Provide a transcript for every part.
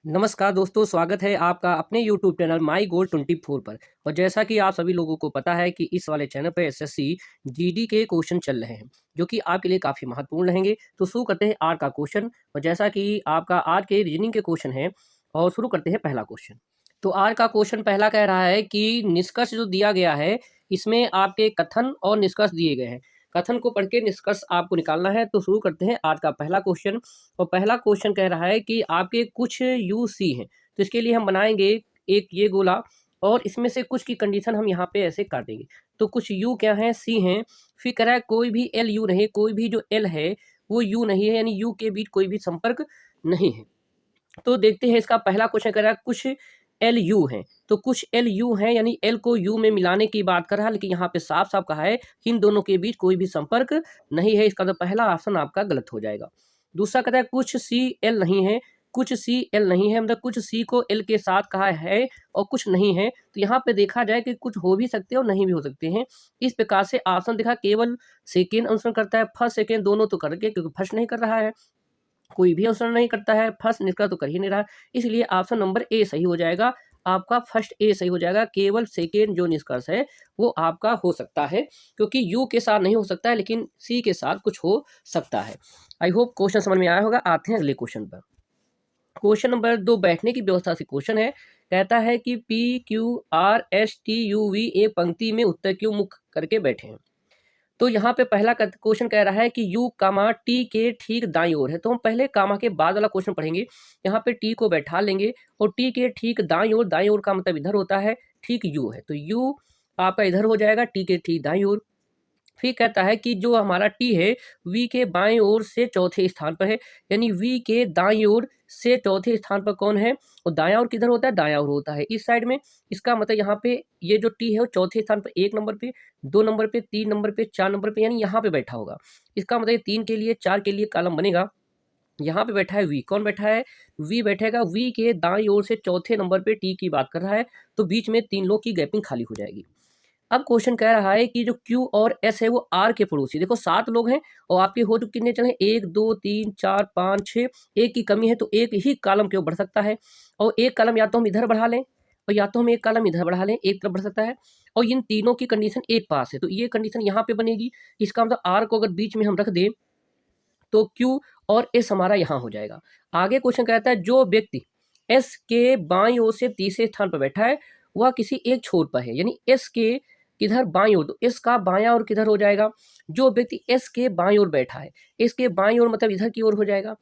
नमस्कार दोस्तों, स्वागत है आपका अपने यूट्यूब चैनल माई गोल 24 पर। और जैसा कि आप सभी लोगों को पता है कि इस वाले चैनल पे एसएससी जीडी के क्वेश्चन चल रहे हैं, जो कि आपके लिए काफ़ी महत्वपूर्ण रहेंगे। तो शुरू करते हैं आज का क्वेश्चन। और जैसा कि आपका आज के रीजनिंग के क्वेश्चन है, और शुरू करते हैं पहला क्वेश्चन। तो आज का क्वेश्चन पहला कह रहा है कि निष्कर्ष जो दिया गया है, इसमें आपके कथन और निष्कर्ष दिए गए हैं। कथन को पढ़ के निष्कर्ष आपको निकालना है। तो शुरू करते हैं आज का पहला क्वेश्चन। और पहला क्वेश्चन कह रहा है कि आपके कुछ यू सी हैं, तो इसके लिए हम बनाएंगे एक ये गोला, और इसमें से कुछ की कंडीशन हम यहाँ पे ऐसे काट देंगे। तो कुछ यू क्या हैं, सी हैं। फिर कह रहा है कोई भी एल यू नहीं, कोई भी जो एल है वो यू नहीं है, यानी यू के बीच कोई भी संपर्क नहीं है। तो देखते हैं इसका पहला क्वेश्चन कह रहा है कुछ एल यू हैं। तो कुछ एल यू हैं यानी एल को यू में मिलाने की बात कर रहा है, लेकिन यहाँ पे साफ साफ कहा है कि इन दोनों के बीच कोई भी संपर्क नहीं है। इसका तो पहला ऑप्शन आपका गलत हो जाएगा। दूसरा कहता है कुछ सी एल नहीं है। कुछ सी एल नहीं है मतलब कुछ सी को एल के साथ कहा है और कुछ नहीं है। तो यहाँ पे देखा जाए कि कुछ हो भी सकते हैं और नहीं भी हो सकते हैं। इस प्रकार से ऑप्शन देखा केवल सेकेंड अनुसरण करता है, फर्स्ट सेकेंड दोनों तो करके, क्योंकि फर्स्ट नहीं कर रहा है, कोई भी अनुसरण नहीं करता है, फर्स्ट निष्कर्ष तो कर ही नहीं रहा, इसलिए ऑप्शन नंबर ए सही हो जाएगा। आपका फर्स्ट ए सही हो जाएगा। केवल सेकेंड जो निष्कर्ष है वो आपका हो सकता है, क्योंकि यू के साथ नहीं हो सकता है, लेकिन सी के साथ कुछ हो सकता है। आई होप क्वेश्चन समझ में आया होगा। आते हैं अगले क्वेश्चन पर। क्वेश्चन नंबर 2 बैठने की व्यवस्था से क्वेश्चन है। कहता है कि P Q R S T U V एक पंक्ति में उत्तर क्यों मुख करके बैठे हैं। तो यहाँ पे पहला क्वेश्चन कह रहा है कि यू कामा टी के ठीक दाईं ओर है। तो हम पहले कामा के बाद वाला क्वेश्चन पढ़ेंगे। यहाँ पे टी को बैठा लेंगे और टी के ठीक दाईं ओर का मतलब इधर होता है, ठीक यू है, तो यू आपका इधर हो जाएगा, टी के ठीक दाईं ओर। फिर कहता है कि जो हमारा टी है वी के बाएं ओर से चौथे स्थान पर है, यानी वी के दाईं ओर से चौथे स्थान पर कौन है, और दायां ओर किधर होता है, दायां ओर होता है इस साइड में। इसका मतलब यहाँ पे ये जो टी है वो चौथे स्थान पर 1 नंबर पे, 2 नंबर पे, 3 नंबर पे, 4 नंबर पे, यानी यहाँ पे बैठा होगा। इसका मतलब 3 के लिए 4 के लिए कॉलम बनेगा। यहाँ पे बैठा है वी, कौन बैठा है, वी बैठेगा। वी के दाईं ओर से चौथे नंबर पे टी की बात कर रहा है, तो बीच में 3 लोग की गैपिंग खाली हो जाएगी। अब क्वेश्चन कह रहा है कि जो Q और S है वो R के पड़ोसी, देखो 7 लोग हैं और आपके हो चुके कितने चले, 1 2 3 4 5 6, एक की कमी है तो एक ही कॉलम क्यों बढ़ सकता है, और एक कॉलम या तो हम इधर बढ़ा लें और या तो हम एक कॉलम इधर बढ़ा लें, एक तरफ बढ़ सकता है। और इन तीनों की कंडीशन एक पास है, तो ये कंडीशन यहाँ पे बनेगी। इसका मतलब R को अगर बीच में हम रख दें तो Q और S हमारा यहाँ हो जाएगा। आगे क्वेश्चन कहता है जो व्यक्ति S के बाईं ओर से तीसरे स्थान पर बैठा है वह किसी एक छोर पर है, यानी S के किधर, बाईं ओर, तो S का बायां ओर किधर हो जाएगा, जो व्यक्ति S के बाईं ओर बैठा है, S के बाईं ओर मतलब इधर की ओर हो जाएगा।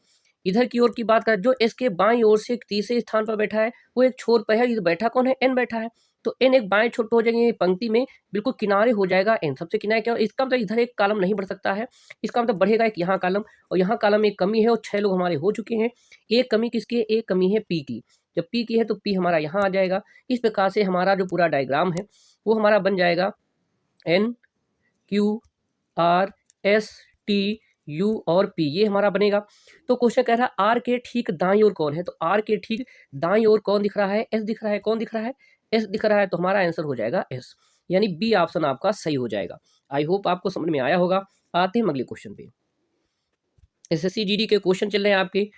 इधर की ओर की बात करें, जो S के बाईं ओर से तीसरे स्थान पर बैठा है वो एक छोर पर है। इधर बैठा कौन है, N बैठा है, तो N एक बाएं छोर पर हो जाएंगे, पंक्ति में बिल्कुल किनारे हो जाएगा N, सबसे किनारे क्या, इसका मतलब इधर एक कॉलम नहीं बढ़ सकता है, इसका मतलब बढ़ेगा एक यहाँ कॉलम, और यहाँ कॉलम में एक कमी है और 6 लोग हमारे हो चुके हैं। एक कमी किसकी है, एक कमी है P की। जब P की है तो P हमारा यहाँ आ जाएगा। इस प्रकार से हमारा जो पूरा डायग्राम है वो हमारा बन जाएगा N Q R S T U और P, ये हमारा बनेगा। तो क्वेश्चन कह रहा है R के ठीक दाईं ओर कौन है, तो R के ठीक दाईं ओर कौन दिख रहा है, S दिख रहा है, कौन दिख रहा है, S दिख रहा है, तो हमारा आंसर हो जाएगा S, यानी बी ऑप्शन आपका सही हो जाएगा। आई होप आपको समझ में आया होगा। आते हैं अगले क्वेश्चन पे। एसएससी जीडी के क्वेश्चन चल रहे हैं आपके,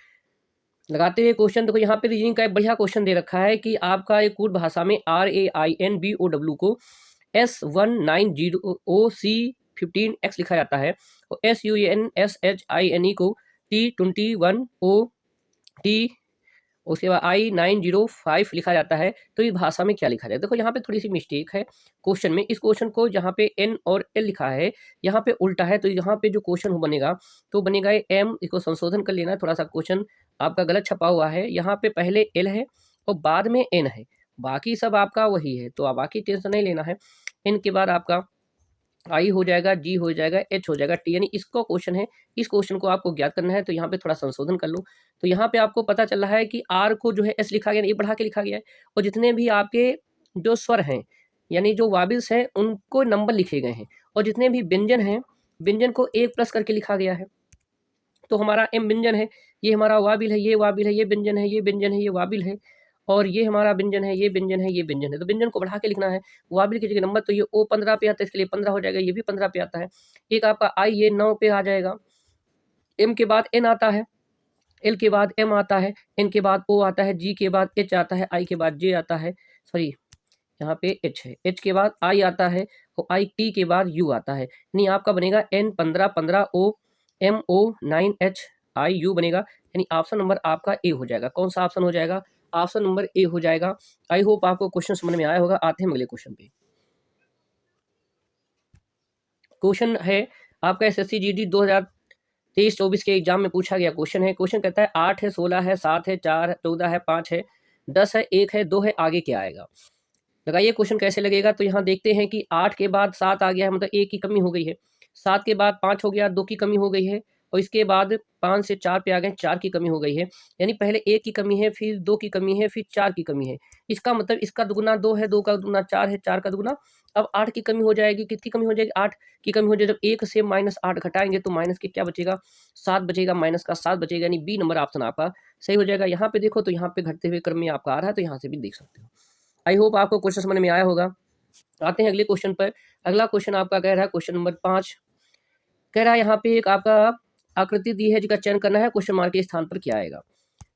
लगाते हुए क्वेश्चन। देखो यहाँ पे रीजनिंग का एक बढ़िया क्वेश्चन दे रखा है कि आपका एक कूट भाषा में RAINBOW को S1900C15X लिखा जाता है और SUNSHINE को T21OT उसके बाद I905 लिखा जाता है। तो इस भाषा में क्या लिखा जाए, देखो यहाँ पे थोड़ी सी मिस्टेक है क्वेश्चन में। इस क्वेश्चन को जहाँ पे N और L लिखा है यहाँ पे उल्टा है, तो यहाँ पे जो क्वेश्चन बनेगा तो बनेगा M, इसको संशोधन कर लेना है, थोड़ा सा क्वेश्चन आपका गलत छपा हुआ है। यहाँ पे पहले L है और बाद में N है, बाकी सब आपका वही है, तो आप बाकी टेंशन नहीं लेना है। N के बाद आपका आई हो जाएगा, जी हो जाएगा, एच हो जाएगा, टी, यानी इसको क्वेश्चन है। इस क्वेश्चन को आपको ज्ञात करना है, तो यहाँ पे थोड़ा संशोधन कर लो। तो यहाँ पे आपको पता चल रहा है कि आर को जो है एस लिखा गया, ये बढ़ा के लिखा गया है, और जितने भी आपके जो स्वर हैं यानी जो वाबिल्स हैं उनको नंबर लिखे गए हैं, और जितने भी व्यंजन हैं व्यंजन को 1+ करके लिखा गया है। तो हमारा एम व्यंजन है, ये हमारा वाबिल है, ये वाबिल है, ये व्यंजन है, ये व्यंजन है, ये वाबिल है, और ये हमारा व्यंजन है, ये व्यंजन है, ये व्यंजन है। तो व्यंजन को बढ़ा के लिखना है। वाबिल की जगह नंबर, तो ये ओ 15 पे आता है, इसके लिए 15 हो जाएगा, ये भी 15 पे आता है। एक आपका आई ये 9 पे आ जाएगा। एम के बाद एन आता है, एल के बाद एम आता है, एन के बाद ओ आता है, जी के बाद एच आता है, आई के बाद जे आता है, सॉरी यहाँ पे एच है, एच के बाद आई आता है और आई टी के बाद यू आता है। यानी आपका बनेगा N 15 15 O M O 9 H I U बनेगा। यानी ऑप्शन नंबर आपका ए हो जाएगा। कौन सा ऑप्शन हो जाएगा? ऑप्शन नंबर ए हो जाएगा। आई होप आपको क्वेश्चन समझ में आया होगा। आते हैं अगले क्वेश्चन पे। क्वेश्चन है आपका एसएससी जीडी 2023-24 के एग्जाम में पूछा गया क्वेश्चन है। क्वेश्चन कहता है 8 है, 16 है, 7 है, 4 है, 14 है, 5 है, 10 है, 1 है, 2 है, आगे क्या आएगा? लगाइए क्वेश्चन कैसे लगेगा। तो यहाँ देखते हैं कि 8 के बाद 7 आ गया है, मतलब 1 की कमी हो गई है। 7 के बाद 5 हो गया, 2 की कमी हो गई है। और इसके बाद 5 से 4 पे आ गए, 4 की कमी हो गई है। यानी पहले 1 की कमी है, फिर 2 की कमी है, फिर 4 की कमी है। इसका मतलब इसका दुगुना 2 है, 2 का दुगुना 4 है, 4 का दुगुना अब 8 की कमी हो जाएगी। कितनी कमी हो जाएगी? 8 की कमी हो जाएगी। जब 1 से -8 घटाएंगे तो माइनस के क्या बचेगा? 7 बचेगा, माइनस का 7 बचेगा। यानी बी नंबर ऑप्शन आपका सही हो जाएगा। यहाँ पे देखो तो यहाँ पे घटते हुए क्रम में आपका आ रहा है, तो यहाँ से भी देख सकते हो। आई होप आपको क्वेश्चन समझ में आया होगा। आते हैं अगले क्वेश्चन पर। अगला क्वेश्चन आपका कह रहा है क्वेश्चन नंबर 5 कह रहा है यहाँ पे एक आपका आकृति दी है जिसका चयन करना है, क्वेश्चन मार्क के स्थान पर क्या आएगा?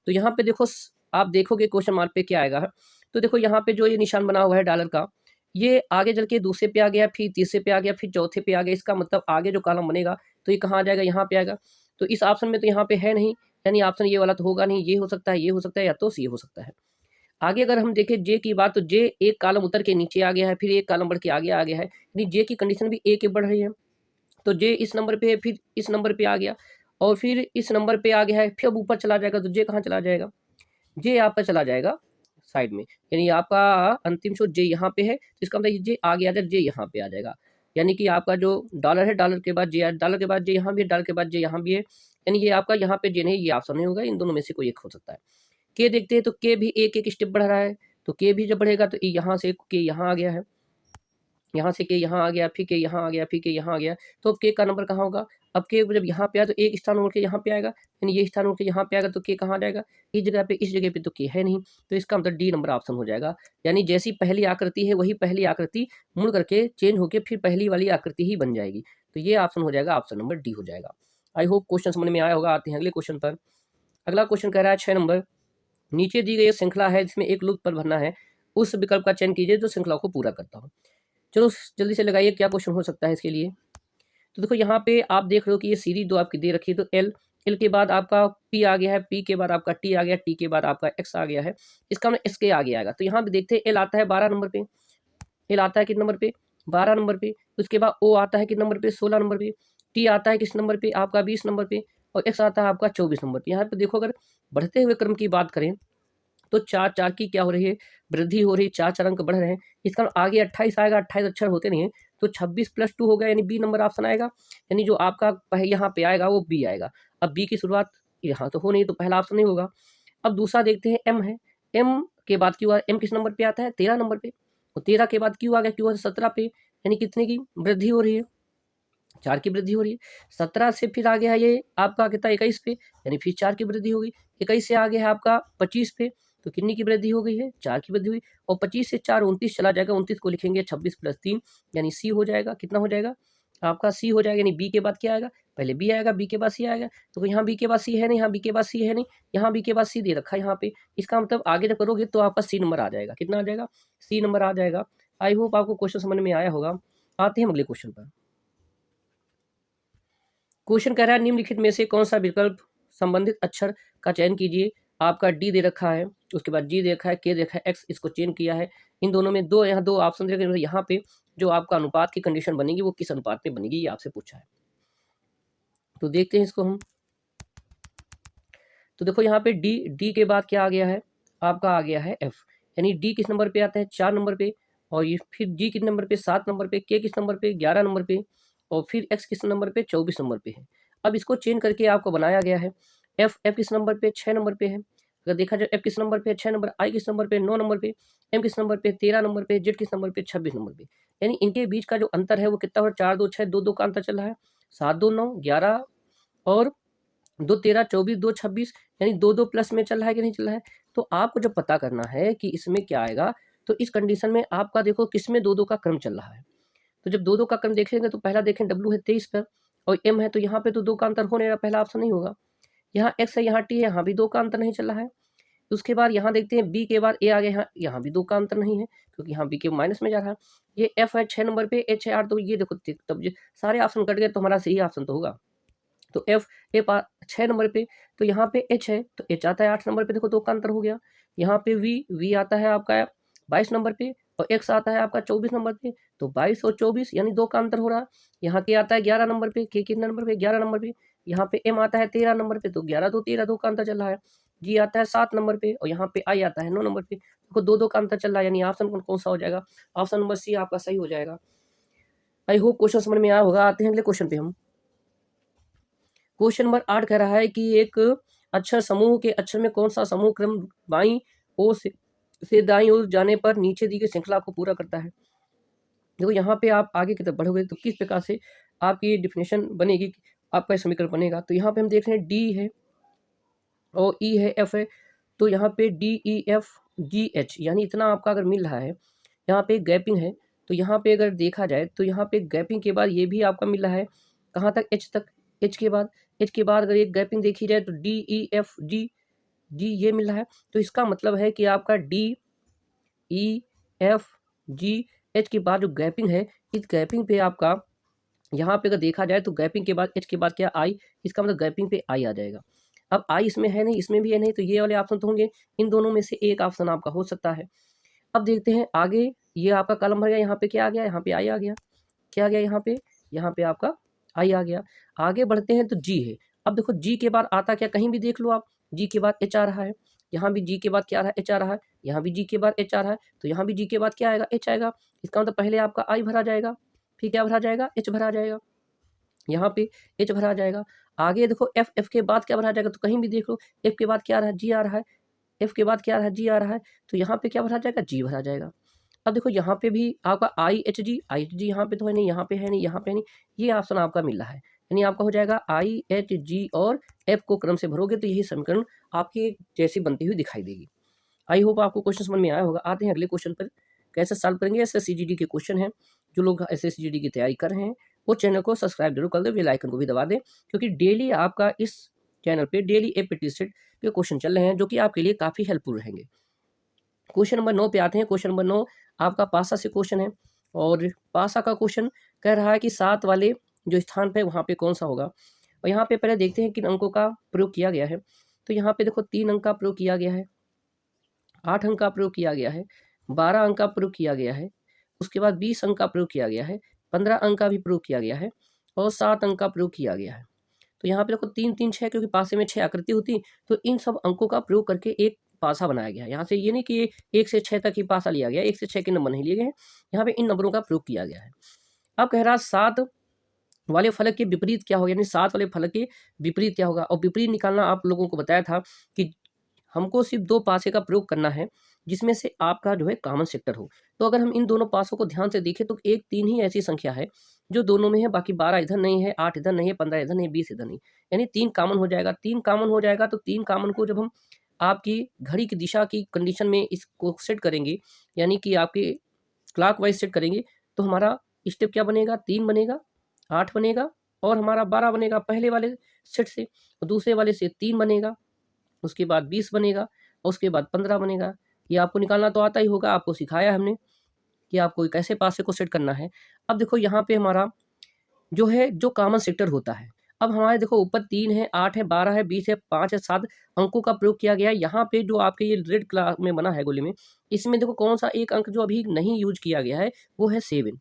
तो यहाँ पे देखो आप देखोगे क्वेश्चन मार्क पे क्या आएगा। तो देखो यहाँ पे जो ये निशान बना हुआ है डॉलर का, ये आगे चल के दूसरे पे आ गया, फिर तीसरे पे आ गया, फिर चौथे पे आ गया। इसका मतलब आगे जो कॉलम बनेगा तो ये कहाँ आ जाएगा? यहाँ पे आएगा। तो इस ऑप्शन में तो यहाँ पे है नहीं, यानी ऑप्शन ये वाला तो होगा नहीं। ये हो सकता है, ये हो सकता है, या तो सी हो सकता है। आगे अगर हम देखें जे की बात, तो जे एक कॉलम उतर के नीचे आ गया है, फिर एक कॉलम बढ़ के आगे आ गया है, यानी जे की कंडीशन भी ए के बढ़ रही है। तो जे इस नंबर पे है, फिर इस नंबर पे आ गया, और फिर इस नंबर पे आ गया है, फिर अब ऊपर चला जाएगा। तो जे कहाँ चला जाएगा? जे आपका चला जाएगा साइड में, यानी आपका अंतिम शो जे यहाँ पे है, तो इसका मतलब जे आगे आ जाए, जे यहाँ पे आ जाएगा। यानी कि आपका जो डॉलर है, डॉलर के बाद जे, डॉलर के बाद जे यहाँ भी है, डॉलर के बाद जे यहाँ भी है, यानी ये आपका यहाँ पे जे नहीं, ये ऑप्शन नहीं होगा। इन दोनों में से कोई एक हो सकता है। के देखते हैं तो के भी एक एक स्टेप बढ़ रहा है। तो के भी जब बढ़ेगा तो यहाँ से के यहाँ आ गया है, यहाँ से के यहाँ आ गया, फिर के यहाँ आ गया, फिर के यहाँ आ गया। तो अब के का नंबर कहाँ होगा? अब के जब यहाँ पे आया तो एक स्थान उड़ के यहाँ पे आएगा, यानी ये स्थान उड़ के यहाँ पे आएगा, तो के कहाँ आ जाएगा? इस जगह पे, इस जगह पे तो के है नहीं। तो इसका मतलब डी नंबर ऑप्शन हो जाएगा। यानी जैसी पहली आकृति है वही पहली आकृति मुड़ करके चेंज होकर फिर पहली वाली आकृति ही बन जाएगी। तो ये ऑप्शन हो जाएगा, ऑप्शन नंबर डी हो जाएगा। आई होप क्वेश्चन समझ में आया होगा। आते हैं अगले क्वेश्चन पर। अगला क्वेश्चन कह रहा है 6 नंबर, नीचे दी गई श्रृंखला है जिसमें एक लूप पर भरना है, उस विकल्प का चयन कीजिए जो श्रृंखला को पूरा करता हो। चलो जल्दी से लगाइए क्या क्वेश्चन हो सकता है इसके लिए। तो देखो यहाँ पे आप देख रहे हो कि ये सीरीज दो आपकी दे रखी है। तो एल, एल के बाद आपका पी आ गया है, पी के बाद आपका टी आ गया, टी के बाद आपका एक्स आ गया है, इसका मतलब इसके आगे आएगा। तो यहाँ पे देखते हैं एल आता है 12 नंबर पे, एल आता है किस नंबर पे? 12 नंबर पे। उसके बाद ओ आता है किस नंबर पे? 16 नंबर पे। टी आता है किस नंबर पे? आपका 20 नंबर पे। और एक्स आता है आपका 24 नंबर पे। यहाँ पे देखो अगर बढ़ते हुए क्रम की बात करें तो 4 4 की क्या हो रही है? वृद्धि हो रही है, 4 4 अंक बढ़ रहे हैं। इसका आगे 28 आएगा, 28 अक्षर होते नहीं है, तो 26 + 2 हो गया, यानी बी नंबर ऑप्शन आएगा। यानी जो आपका यहाँ पे आएगा वो बी आएगा। अब बी की शुरुआत यहाँ तो हो नहीं, तो पहला ऑप्शन नहीं होगा। अब दूसरा देखते हैं एम है, एम के बाद क्यू आ, एम किस नंबर पे आता है? 13 नंबर पे। और 13 के बाद क्यू आ गया, क्यू आ 17 पे, यानी कितने की वृद्धि हो रही है? 4 की वृद्धि हो रही है। 17 से फिर आ गया है ये आपका कितना? 21 पे, यानी फिर 4 की वृद्धि हो गई। 21 से आ गया है आपका 25 पे, तो कितनी की वृद्धि हो गई है? 4 की वृद्धि हुई। और 25 से 4 29 चला जाएगा, 29 को लिखेंगे 26 + 3, यानी सी हो जाएगा। कितना हो जाएगा? आपका सी हो जाएगा। यानी बी के बाद क्या आएगा? पहले बी आएगा, बी के बाद सी आएगा। तो यहाँ बी के बाद सी है नहीं, यहाँ बी के बाद सी है नहीं, यहाँ बी के बाद सी दे रखा है यहाँ पे। इसका मतलब आगे जब करोगे तो आपका सी नंबर आ जाएगा। कितना आ जाएगा? सी नंबर आ जाएगा। आई होप आपको क्वेश्चन समझ में आया होगा। आते हैं अगले क्वेश्चन पर। क्वेश्चन कह रहा है निम्नलिखित में से कौन सा विकल्प संबंधित अक्षर का चयन कीजिए। आपका डी दे रखा है, उसके बाद जी दे रखा है, के दे रखा है, एक्स, इसको चेंज किया है। इन दोनों में दो, यहाँ दो ऑप्शन दे रखे, यहाँ पे जो आपका अनुपात की कंडीशन बनेगी वो किस अनुपात में बनेगी, ये आपसे पूछा है। तो देखते हैं इसको हम। तो देखो यहाँ पे डी, डी के बाद क्या आ गया है? आपका आ गया है एफ, यानी डी किस नंबर पे आता है? 4 नंबर पे। और ये फिर जी किस नंबर पे? 7 नंबर पे। के किस नंबर पे? 11 नंबर पे। और फिर एक्स किस नंबर पे? 24 नंबर पे है। अब इसको चेंज करके आपको बनाया गया है। एफ, एफ किस नंबर पे? 6 नंबर पे है। अगर देखा जाए एफ किस नंबर पे? 6 नंबर। आई किस नंबर पे? 9 नंबर पे। एम किस नंबर पे? 13 नंबर पे। जेड किस नंबर पे? 26 नंबर पे। यानी इनके बीच का जो अंतर है वो कितना हो? 4 2 6, 2 2 का अंतर चल रहा है। 7 2 9 11 और 2 13 24 2 26, यानी 2 2 प्लस में चल रहा है कि नहीं चल रहा है? तो आपको जब पता करना है कि इसमें क्या आएगा, तो इस कंडीशन में आपका देखो किसमें 2 2 का क्रम चल रहा है। तो जब 2 2 का क्रम देखेंगे तो पहला देखें डब्ल्यू है 23 पर, और एम है, तो यहाँ पे तो 2 का अंतर हो नहीं रहा, पहला ऑप्शन नहीं होगा। यहाँ x है, यहाँ t है, यहाँ भी 2 का अंतर नहीं चल रहा है। उसके बाद यहाँ देखते हैं b के बाद a आ गया, यहाँ भी 2 का अंतर नहीं है क्योंकि यहाँ b के माइनस में जा रहा है। ये f है 6 नंबर पे, h है 8, तो ये देखो तब ये सारे ऑप्शन कट गए तो हमारा सही ऑप्शन तो होगा। तो f ए 6 नंबर पे, तो यहाँ पे h है तो h आता है 8 नंबर पे, देखो 2 का अंतर हो गया। यहाँ पे v आता है आपका 22 नंबर पे और x आता है आपका 24 नंबर पे, तो 22 और 24 यानी 2 का अंतर हो रहा है। यहाँ के आता है 11 नंबर पे, के कितने नंबर पे, 11 नंबर पे। यहाँ पे m आता है 13 नंबर पे, तो 11 2 13, 2 का अंतर चल रहा है। g आता है 7 नंबर पे और यहाँ पे i आता है 9 नंबर पे, देखो 2 2 का अंतर चल रहा है, यानी ऑप्शन कौन सा हो जाएगा, ऑप्शन नंबर सी आपका सही हो जाएगा। आई होप क्वेश्चन समझ में आया होगा। आते हैं अगले क्वेश्चन पे हम। क्वेश्चन नंबर 8 कह रहा है कि एक अक्षर समूह के अक्षर में कौन सा समूह क्रम बाईं ओर से दाईं ओर जाने पर नीचे दी गई श्रृंखला को पूरा करता है। देखो यहाँ पे आप आगे की तरफ बढ़ोगे तो किस प्रकार से आपकी डिफिनेशन बनेगी, आपका समीकरण बनेगा। तो यहाँ पे हम देख रहे हैं डी है और ई है, एफ है, तो यहाँ पे D E F G H, यानी इतना आपका अगर मिल रहा है, यहाँ पे गैपिंग है, तो यहाँ पे अगर देखा जाए तो यहाँ पे गैपिंग के बाद ये भी आपका मिल रहा है कहाँ तक, एच तक। एच के बाद अगर एक गैपिंग देखी जाए तो डी ई एफ जी जी ये मिल रहा है, तो इसका मतलब है कि आपका D E F G H के बाद जो गैपिंग है, इस गैपिंग पे आपका यहाँ पे अगर देखा जाए तो गैपिंग के बाद एच के बाद क्या, आई, इसका मतलब गैपिंग पे आई आ जाएगा। अब आई इसमें है नहीं, इसमें भी है नहीं, तो ये वाले ऑप्शन तो होंगे, इन दोनों में से एक ऑप्शन आपका हो सकता है। अब देखते हैं आगे, ये आपका कॉलम भर गया, यहाँ पे क्या आ गया, यहाँ पे आई आ गया, क्या आ गया यहाँ पे आपका आई आ गया। आगे बढ़ते हैं तो जी है। अब देखो जी के बाद आता क्या, कहीं भी देख लो आप, जी के बाद एच आ रहा है, यहाँ भी जी के बाद क्या आ रहा है, एच आ रहा है, यहाँ भी जी के बाद एच आ रहा है, तो यहाँ भी जी के बाद क्या आएगा, एच आएगा। इसका मतलब पहले आपका आई भरा जाएगा, फिर क्या भरा जाएगा, एच भरा जाएगा, यहाँ पे एच भरा जाएगा। आगे देखो एफ के बाद क्या भरा जाएगा, तो कहीं भी देख लो, एफ के बाद क्या आ रहा है, जी आ रहा है, एफ के बाद क्या आ रहा है, जी आ रहा है, तो यहाँ पे क्या भरा जाएगा, जी भरा जाएगा। अब देखो यहाँ पे भी आपका आई एच जी यहाँ पे तो है नहीं, यहाँ पे है नहीं, यहाँ पे नहीं, ये ऑप्शन आपका मिल रहा है, यानी आपका हो जाएगा आई एच जी और एफ को क्रम से भरोगे तो यही समीकरण आपकी जैसी बनती हुई दिखाई देगी। आई होप आपको क्वेश्चन समझ में आया होगा। आते हैं अगले क्वेश्चन पर, कैसे सॉल्व करेंगे। SSCGD के क्वेश्चन हैं, जो लोग SSCGD की तैयारी कर रहे हैं वो चैनल को सब्सक्राइब जरूर कर दे, बेल आइकन को भी दबा दें, क्योंकि डेली आपका इस चैनल पे डेली एपीटी सेट के क्वेश्चन चल रहे हैं जो कि आपके लिए काफ़ी हेल्पफुल रहेंगे। क्वेश्चन नंबर 9 पे आते हैं। क्वेश्चन नंबर 9 आपका पासा से क्वेश्चन है, और पासा का क्वेश्चन कह रहा है कि 7 वाले जो स्थान पे वहाँ पे कौन सा होगा। और यहाँ पे पहले देखते हैं किन अंकों का प्रयोग किया गया है। तो यहाँ पे देखो 3 अंक का प्रयोग किया गया है, 8 अंक का प्रयोग किया गया है, 12 अंक का प्रयोग किया गया है, उसके बाद 20 अंक का प्रयोग किया गया है, 15 अंक का भी प्रयोग किया गया है और 7 अंक का प्रयोग किया गया है। तो यहाँ पे देखो 3 3 6, क्योंकि पासे में 6 आकृति होती, तो इन सब अंकों का प्रयोग करके एक पासा बनाया गया है। यहाँ से ये नहीं कि 1 से 6 तक ही पासा लिया गया, 1 से 6 के नंबर नहीं लिए गए हैं, यहाँ पे इन नंबरों का प्रयोग किया गया है। अब कह रहा 7 वाले फलक के विपरीत क्या होगा, यानी 7 वाले फलक के विपरीत क्या होगा। और विपरीत निकालना आप लोगों को बताया था कि हमको सिर्फ 2 पासे का प्रयोग करना है जिसमें से आपका जो है कॉमन सेक्टर हो। तो अगर हम इन दोनों पासों को ध्यान से देखें तो 1 3 ही ऐसी संख्या है जो दोनों में है, बाकी 12 इधर नहीं है, 8 इधर नहीं है, 15 इधर नहीं, 20 इधर नहीं, यानी 3 कॉमन हो जाएगा। 3 कॉमन हो जाएगा तो 3 कॉमन को जब हम आपकी घड़ी की दिशा की कंडीशन में इसको सेट करेंगे, यानी कि आपके क्लॉकवाइज सेट करेंगे, तो हमारा स्टेप क्या बनेगा, 3 बनेगा, 8 बनेगा और हमारा 12 बनेगा पहले वाले सेट से, और दूसरे वाले से 3 बनेगा, उसके बाद 20 बनेगा और उसके बाद 15 बनेगा। ये आपको निकालना तो आता ही होगा, आपको सिखाया हमने कि आपको कैसे पासे को सेट करना है। अब देखो यहाँ पे हमारा जो है जो कॉमन सेक्टर होता है, अब हमारे देखो ऊपर 3 है, 8 है, 12 है, 20 है, 5 है, 7 अंकों का प्रयोग किया गया है। यहाँ पे जो आपके ये रेड कलर में बना है गोले में, इसमें देखो कौन सा एक अंक जो अभी नहीं यूज किया गया है वो है 7।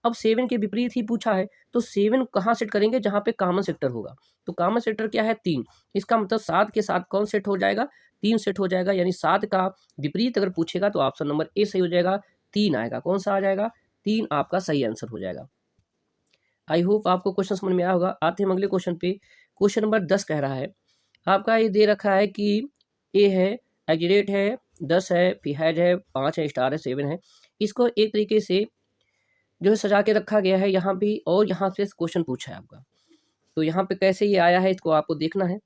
अब 7 के विपरीत ही पूछा है, तो 7 कहाँ सेट करेंगे, जहाँ पे कॉमन सेक्टर होगा। तो कॉमन सेक्टर क्या है, 3, इसका मतलब 7 के साथ कौन सेट हो जाएगा, 3 सेट हो जाएगा, यानी 7 का विपरीत अगर पूछेगा तो ऑप्शन नंबर ए सही हो जाएगा, 3 आएगा। कौन सा आ जाएगा, 3 आपका सही आंसर हो जाएगा। आई होप आपको क्वेश्चन समझ में आया होगा। आते हैं अगले क्वेश्चन पे। क्वेश्चन नंबर 10 कह रहा है, आपका ये दे रखा है कि ए है, एग्जीरेट है, 10 है, फिर हैज है, 5 है, स्टार है, 7 है। इसको एक तरीके से जो है सजा के रखा गया है यहाँ भी, और यहाँ से क्वेश्चन पूछा है आपका। तो यहाँ पे कैसे ये आया है इसको आपको देखना है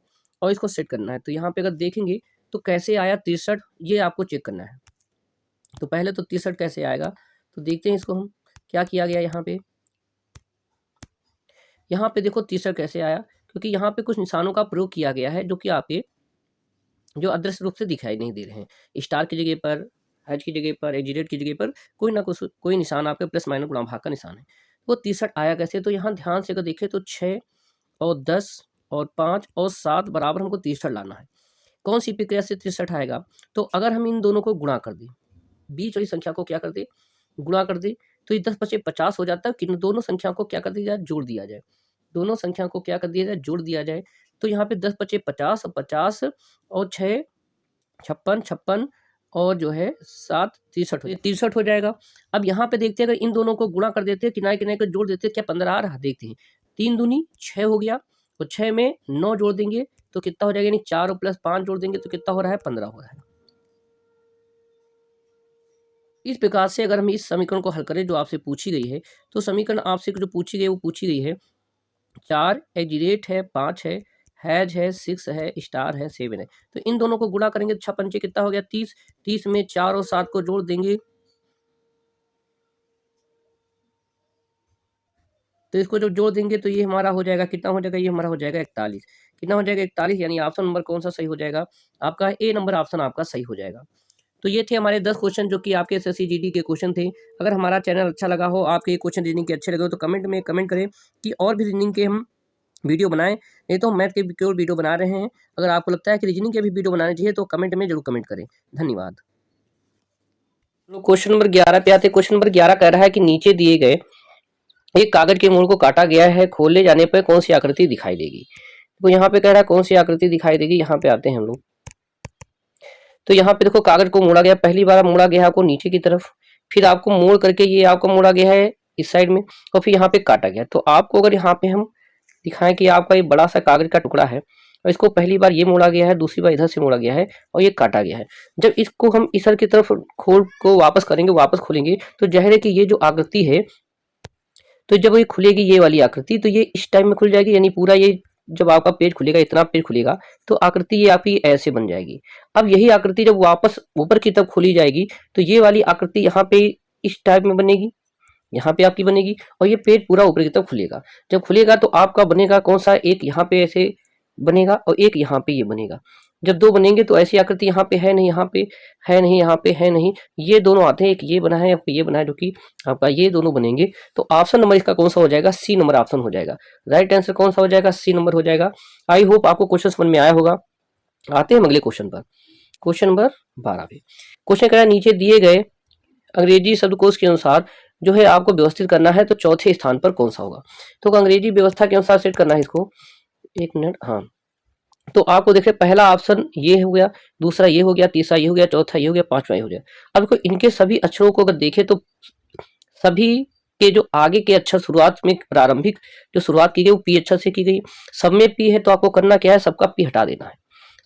और इसको सेट करना है। तो यहाँ पे अगर देखेंगे तो कैसे आया 63, ये आपको चेक करना है। तो पहले तो 63 कैसे आएगा, तो देखते हैं इसको हम क्या किया गया यहाँ पे। यहाँ पे देखो 63 कैसे आया, क्योंकि यहाँ पे कुछ निशानों का प्रयोग किया गया है जो कि आपके जो अदृश्य रूप से दिखाई नहीं दे रहे हैं। स्टार की जगह पर, हैच की जगह पर, एग्जीरेट की जगह पर कोई ना कोई निशान आपके प्लस माइनस गुणा भाग का निशान है। वो 63 आया कैसे? तो यहाँ ध्यान से अगर देखें तो 6 और 10 और 5 और 7 बराबर हमको 63 लाना है। कौन सी प्रक्रिया से 63 आएगा? तो अगर हम इन दोनों को गुणा कर दें, बीच वाली संख्या को क्या कर दे, गुणा कर दे, तो ये 10 बचे 50 हो जाता है कि दोनों संख्या को क्या कर दिया जाए, जोड़ दिया जाए। दोनों संख्या को क्या कर दिया जाए, जोड़ दिया जाए। तो यहाँ पे 10 बचे 50 और 50 और 6 56 56 और जो है 7 63 63 हो जाएगा। अब यहाँ पे देखते हैं अगर इन दोनों को गुणा कर देते हैं, किनारे किनारे को जोड़ देते हैं, क्या 15 आ रहा? देखते हैं। 3 दूनी 6 हो गया, तो 6 में 9 जोड़ देंगे तो कितना हो जाएगा, यानी 4 और प्लस 5 जोड़ देंगे तो कितना हो रहा है, 15 हो रहा है। इस प्रकार से अगर हम इस समीकरण को हल करें जो आपसे पूछी गई है, तो समीकरण आपसे जो पूछी गई वो पूछी गई है 4 एग्जीरेट है, 5 है, हैज है, 6 है, स्टार है, 7 है। तो इन दोनों को गुणा करेंगे तो 6 पंचे कितना हो गया, 30। 30 में 4 और 7 को जोड़ देंगे तो इसको जब जोड़ देंगे तो ये हमारा हो जाएगा, कितना हो जाएगा, ये हमारा हो जाएगा 41। कितना हो जाएगा, 41, यानी ऑप्शन नंबर कौन सा सही हो जाएगा आपका, ए नंबर ऑप्शन आपका सही हो जाएगा। तो ये थे हमारे 10 क्वेश्चन जो कि आपके एसएससी जीडी के क्वेश्चन थे। अगर हमारा चैनल अच्छा लगा हो, आपके क्वेश्चन रीजनिंग के अच्छे लगे हो, तो कमेंट में कमेंट करें कि और भी रीजनिंग के हम वीडियो बनाएं, नहीं तो हम मैथ के केवल वीडियो बना रहे हैं। अगर आपको लगता है कि रीजनिंग के भी वीडियो बनाने चाहिए तो कमेंट में जरूर कमेंट करें। धन्यवाद। क्वेश्चन नंबर 11 पे आते हैं। क्वेश्चन नंबर 11 कह रहा है कि नीचे दिए गए एक कागज के मोड़ को काटा गया है, खोले जाने पर कौन सी आकृति दिखाई देगी? तो यहाँ पे कह रहा है कौन सी आकृति दिखाई देगी। यहाँ पे आते हैं हम लोग, तो यहाँ पे देखो कागज को मोड़ा गया, पहली बार मोड़ा गया आपको नीचे की तरफ, फिर आपको मोड़ करके ये आपको मोड़ा गया है इस साइड में, और फिर यहाँ पे काटा गया। तो आपको अगर यहाँ पे हम दिखाएं कि आपका ये बड़ा सा कागज का टुकड़ा है और इसको पहली बार ये मोड़ा गया है, दूसरी बार इधर से मोड़ा गया है और ये काटा गया है। जब इसको हम इधर की तरफ खोल को वापस करेंगे, वापस खोलेंगे, तो जाहिर है कि ये जो आकृति है, तो जब ये खुलेगी ये वाली आकृति, तो ये इस टाइम में खुल जाएगी, यानी पूरा ये जब आपका पेज खुलेगा, इतना पेज खुलेगा, तो आकृति ये आपकी ऐसे बन जाएगी। अब यही आकृति जब वापस ऊपर की तरफ खोली जाएगी तो ये वाली आकृति यहाँ पे इस टाइप में बनेगी, यहाँ पे आपकी बनेगी, और ये पेज पूरा ऊपर की तरफ खुलेगा। जब खुलेगा तो आपका बनेगा कौन सा, एक यहाँ पे ऐसे बनेगा और एक यहाँ पे ये बनेगा। जब दो बनेंगे तो ऐसी आकृति यहाँ पे है नहीं, यहाँ पे है नहीं, यहाँ पे है नहीं, ये दोनों आते हैं, एक ये बना है, ये बना है, जो कि आपका ये दोनों बनेंगे। तो ऑप्शन नंबर इसका कौन सा हो जाएगा, सी नंबर ऑप्शन हो जाएगा। राइट आंसर कौन सा हो जाएगा, सी नंबर हो जाएगा। आई होप आपको क्वेश्चन समझ में आया होगा। आते हैं अगले क्वेश्चन पर, क्वेश्चन नंबर 12 पे। क्वेश्चन कह रहा है नीचे दिए गए अंग्रेजी शब्दकोश के अनुसार जो है आपको व्यवस्थित करना है, तो चौथे स्थान पर कौन सा होगा? तो अंग्रेजी व्यवस्था के अनुसार सेट करना है इसको, एक मिनट। हाँ, तो आपको देखिए पहला ऑप्शन ये हो गया, दूसरा ये हो गया, तीसरा ये हो गया, चौथा ये हो गया, पांचवा ये हो गया। अब देखो इनके सभी अक्षरों को अगर देखें तो सभी के जो आगे के अक्षर शुरुआत में प्रारंभिक जो शुरुआत की गई वो पी अक्षर से की गई। सब में पी है तो आपको करना क्या है, सबका पी हटा देना है।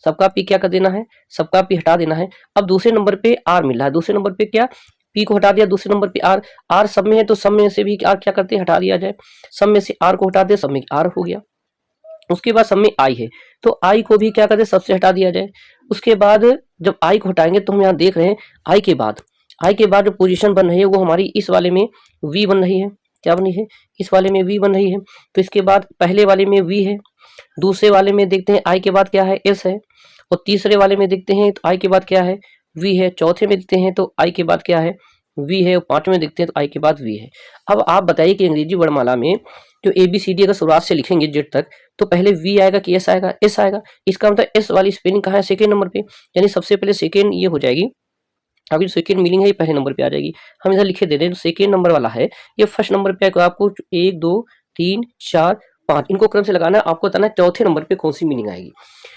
सबका पी क्या कर देना है, सबका पी हटा देना है। अब दूसरे नंबर पे आर मिल रहा है, दूसरे नंबर पे क्या, पी को हटा दिया, दूसरे नंबर पे आर। आर सब में है तो सब में से भी आर क्या करते हैं, हटा दिया जाए। सब में से आर को हटा दे, सब में आर हो गया। उसके बाद सब में आई है तो आई को भी क्या करते हैं, सबसे हटा दिया जाए। उसके बाद जब आई को हटाएंगे तो हम यहाँ देख रहे हैं आई के बाद जो पोजीशन बन रही है वो हमारी इस वाले में वी बन रही है। क्या बनी है, इस वाले में वी बन रही है। तो इसके बाद पहले वाले में वी है, दूसरे वाले में देखते हैं आई के बाद क्या है, एस है, और तीसरे वाले में देखते हैं तो आई के बाद क्या है, वी है। चौथे में देखते हैं तो आई के बाद क्या है, वी है, और पांचवें में देखते हैं तो आई के बाद वी है। अब आप बताइए कि अंग्रेजी वर्णमाला में जो ABCD अगर शुरुआत से लिखेंगे जेड तक तो पहले वी आएगा कि एस आएगा, एस आएगा। इसका मतलब एस वाली स्पेलिंग कहाँ है, सेकेंड नंबर पे, यानी सबसे पहले सेकेंड ये हो जाएगी। अभी जो सेकेंड मीनिंग है ये पहले नंबर पे आ जाएगी। हम इधर लिखे दे रहे हैं जो सेकेंड नंबर वाला है ये फर्स्ट नंबर पे आएगा। आपको 1 2 3 4 5 इनको क्रम से लगाना है, आपको बताना है चौथे नंबर पे कौन सी मीनिंग आएगी।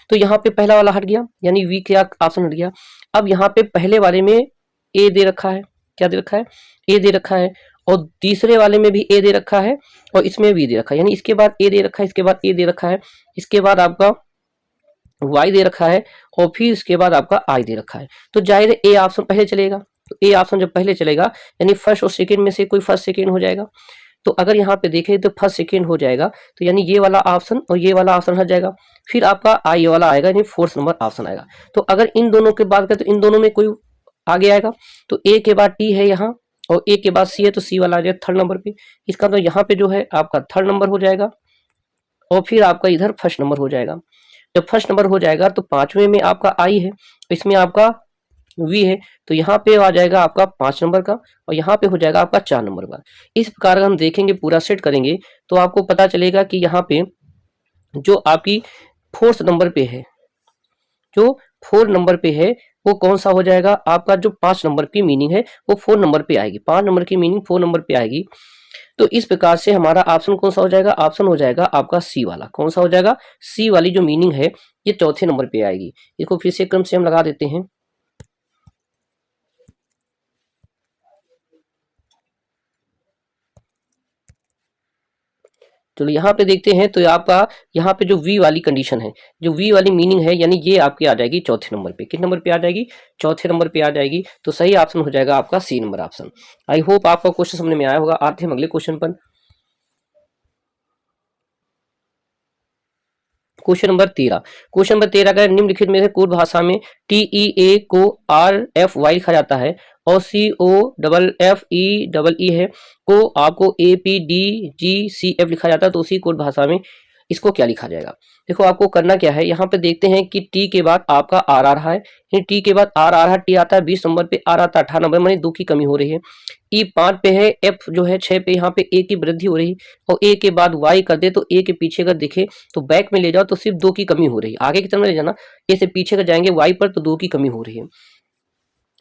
तो यहाँ पे पहला वाला हट गया, यानी वी क्या ऑप्शन हट गया। अब यहाँ पे पहले वाले में ए दे रखा है, क्या दे रखा है, ए दे रखा है, और तीसरे वाले में भी ए दे रखा है, और इसमें भी दे रखा है, यानी इसके बाद ए दे रखा है, इसके बाद ए दे रखा है, इसके बाद आपका वाई दे रखा है, और फिर इसके बाद आपका आई दे रखा है। तो जाहिर है ए ऑप्शन पहले चलेगा। तो ए ऑप्शन जब पहले चलेगा यानी फर्स्ट और सेकेंड में से कोई फर्स्ट सेकेंड हो जाएगा। तो अगर यहाँ पे देखें तो फर्स्ट सेकेंड हो जाएगा, तो यानी ये वाला ऑप्शन और ये वाला ऑप्शन हट जाएगा। फिर आपका आई वाला आएगा, यानी फोर्थ नंबर ऑप्शन आएगा। तो अगर इन दोनों की बात करें तो इन दोनों में कोई आगे आएगा, तो ए के बाद टी है यहाँ, और ए के बाद सी है, तो सी वाला आ जाएगा थर्ड नंबर पे। इसका तो यहाँ पे जो है आपका थर्ड नंबर हो जाएगा। और फिर आपका इधर फर्स्ट नंबर हो जाएगा। जब फर्स्ट नंबर हो जाएगा तो पांचवें में आपका आई है, इसमें आपका वी है, तो यहाँ पे आ जाएगा आपका 5 नंबर का और यहाँ पे हो जाएगा आपका 4 नंबर का। इस प्रकार हम देखेंगे, पूरा सेट करेंगे तो आपको पता चलेगा कि यहाँ पे जो आपकी फोर्थ नंबर पे है, जो 4 नंबर पे है, वो कौन सा हो जाएगा आपका। जो 5 नंबर की मीनिंग है वो 4 नंबर पे आएगी, 5 नंबर की मीनिंग 4 नंबर पे आएगी। तो इस प्रकार से हमारा ऑप्शन कौन सा हो जाएगा, ऑप्शन हो जाएगा आपका सी वाला। कौन सा हो जाएगा, सी वाली जो मीनिंग है ये चौथे नंबर पे आएगी। इसको फिर से क्रम से हम लगा देते हैं। चलो यहाँ पे देखते हैं, तो आपका यहाँ पे जो वी वाली कंडीशन है, जो वी वाली मीनिंग है, यानी ये आपकी आ जाएगी चौथे नंबर पे। किस नंबर पे आ जाएगी, चौथे नंबर पे आ जाएगी। तो सही ऑप्शन हो जाएगा आपका C number option. I hope आपका क्वेश्चन समझ में आया होगा। आते हैं अगले क्वेश्चन पर। Question number 13। क्वेश्चन नंबर 13 का निम्नलिखित में से कोड भाषा में TEA को RFY लिखा जाता है और COFFE है को आपको APDGCF लिखा जाता है, तो उसी कोड भाषा में इसको क्या लिखा जाएगा। देखो आपको करना क्या है, यहाँ पे देखते हैं कि टी के बाद आपका आर आ रहा है, टी के बाद आर आ रहा है, टी आता है 20 नंबर पे, आर आता है 18 नंबर, मानी 2 की कमी हो रही है। ई 5 पे है, एफ जो है 6 पे, यहाँ पे ए की वृद्धि हो रही है और ए के बाद वाई कर दे तो ए के पीछे अगर देखे तो बैक में ले जाओ तो सिर्फ 2 की कमी हो रही है। आगे की तरफ ले जाना, ए से पीछे का जाएंगे वाई पर तो 2 की कमी हो रही है।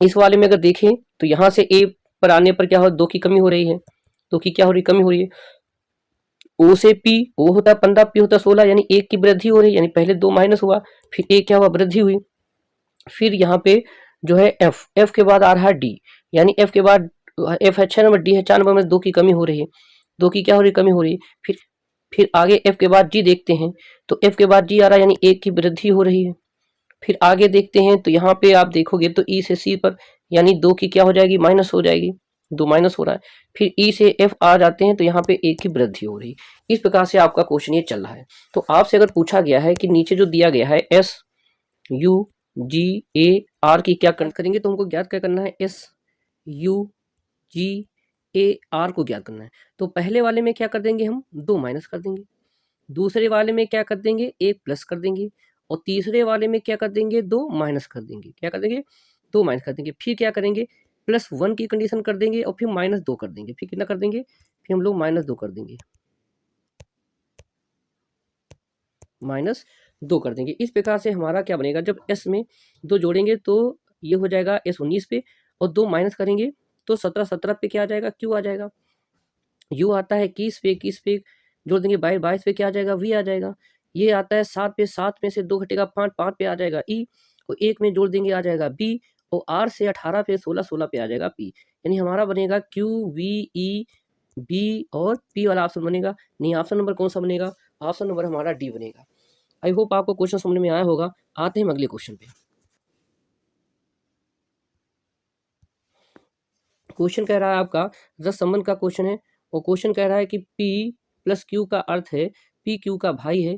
इस वाले में अगर देखें तो यहाँ से ए पर आने पर क्या हो, 2 की कमी हो रही है, 2 की क्या हो रही, कमी हो रही है। ओ से पी, ओ होता है 15, पी होता है 16, यानी एक की वृद्धि हो रही है, यानी पहले 2 माइनस हुआ, फिर एक क्या हुआ, वृद्धि हुई। फिर यहाँ पे जो है एफ, एफ के बाद आ रहा है डी, यानी एफ के बाद एफ है 6 नंबर, डी है 4 नंबर में 2 की कमी हो रही है, 2 की क्या हो रही है, कमी हो रही है। फिर आगे एफ के बाद जी देखते हैं, तो एफ के बाद जी आ रहा है, यानी एक की वृद्धि हो रही है। फिर आगे देखते हैं तो यहाँ पे आप देखोगे तो ई से सी पर, यानी 2 की क्या हो जाएगी, माइनस हो जाएगी, 2 माइनस हो रहा है। फिर ई से एफ आ जाते हैं तो यहाँ पे एक की वृद्धि हो रही। इस प्रकार से आपका क्वेश्चन ये चल रहा है। तो आपसे अगर पूछा गया है कि नीचे जो दिया गया है S U G A R की क्या करेंगे, तो हमको ज्ञात क्या करना है, S U G A R को ज्ञात करना है। तो पहले वाले में क्या कर देंगे, हम 2 माइनस कर देंगे, दूसरे वाले में क्या कर देंगे, 1 प्लस कर देंगे, और तीसरे वाले में क्या कर देंगे, 2 माइनस कर देंगे। क्या कर देंगे, 2 माइनस कर देंगे। फिर क्या करेंगे, +1 की कंडीशन कर देंगे और फिर -2 कर देंगे। फिर कितना कर देंगे, फिर हम लोग -2 कर देंगे, -2 कर देंगे। इस प्रकार से हमारा क्या बनेगा, जब एस में 2 जोड़ेंगे तो ये हो जाएगा एस 19 पे, और 2 माइनस करेंगे तो 17, 17 पे क्या आ जाएगा, क्यू आ जाएगा। यू आता है 21 पे, 21 पे जोड़ देंगे 22, 22 पे क्या आ जाएगा, वी आ जाएगा। ये आता है 7 पे, 7 में से 2 घटेगा 5, 5 पे आ जाएगा ई, और 1 में जोड़ देंगे आ जाएगा बी, और आर से 18 पे 16, 16 पे आ जाएगा पी। यानी हमारा बनेगा क्यू वी ई बी और पी वाला ऑप्शन बनेगा। नहीं, ऑप्शन नंबर कौन सा बनेगा, ऑप्शन नंबर हमारा डी बनेगा। आई होप आपको क्वेश्चन समझ में आया होगा। आते हैं हम अगले क्वेश्चन पे। क्वेश्चन कह रहा है आपका रस संबंध का क्वेश्चन है, और क्वेश्चन कह रहा है कि P प्लस Q का अर्थ है P Q का भाई है,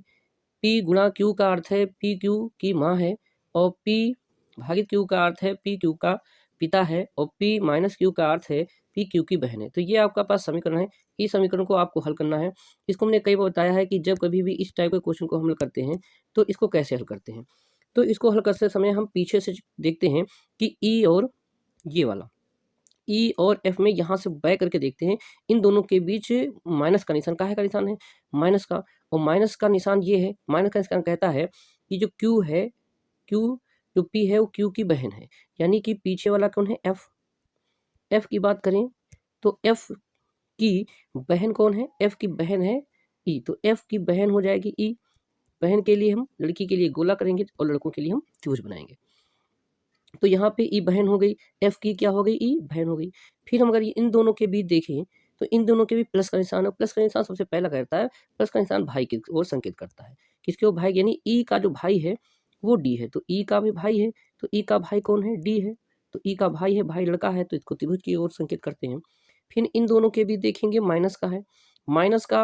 P गुणा Q का अर्थ है P Q की माँ है, और P भागित Q का अर्थ है P Q का पिता है, और P माइनस Q का अर्थ है P Q की बहन है। तो ये आपका पास समीकरण है। इस समीकरण को आपको हल करना है। इसको हमने कई बार बताया है कि जब कभी भी इस टाइप के क्वेश्चन को हम हल करते हैं तो इसको कैसे हल करते हैं। तो इसको हल करते समय हम पीछे से देखते हैं कि E और ये वाला ई और एफ में यहाँ से बैक करके देखते हैं, इन दोनों के बीच माइनस का निशान, काहे का निशान है, माइनस का। और माइनस का निशान ये है, माइनस का निशान कहता है कि जो क्यू है, क्यू जो पी है वो क्यू की बहन है, यानी कि पीछे वाला कौन है, एफ। एफ की बात करें तो एफ की बहन कौन है, एफ की बहन है ई, तो एफ की बहन हो जाएगी ई। बहन के लिए हम लड़की के लिए गोला करेंगे और लड़कों के लिए हम त्रिभुज बनाएंगे। तो यहाँ पे ई बहन हो गई, एफ की क्या हो गई, ई बहन हो गई। फिर हम अगर इन दोनों के बीच देखें तो इन दोनों के भी प्लस का निशान है। प्लस का निशान सबसे पहला करता है, प्लस का निशान भाई की ओर संकेत करता है। किसके ओर, भाई, यानी ई का जो भाई है वो डी है, तो ई का भी भाई है, तो ई का भाई कौन है, डी है। तो ई का भाई है, भाई लड़का है, तो इसको त्रिभुज की ओर संकेत करते हैं। फिर इन दोनों के बीच देखेंगे माइनस का है, माइनस का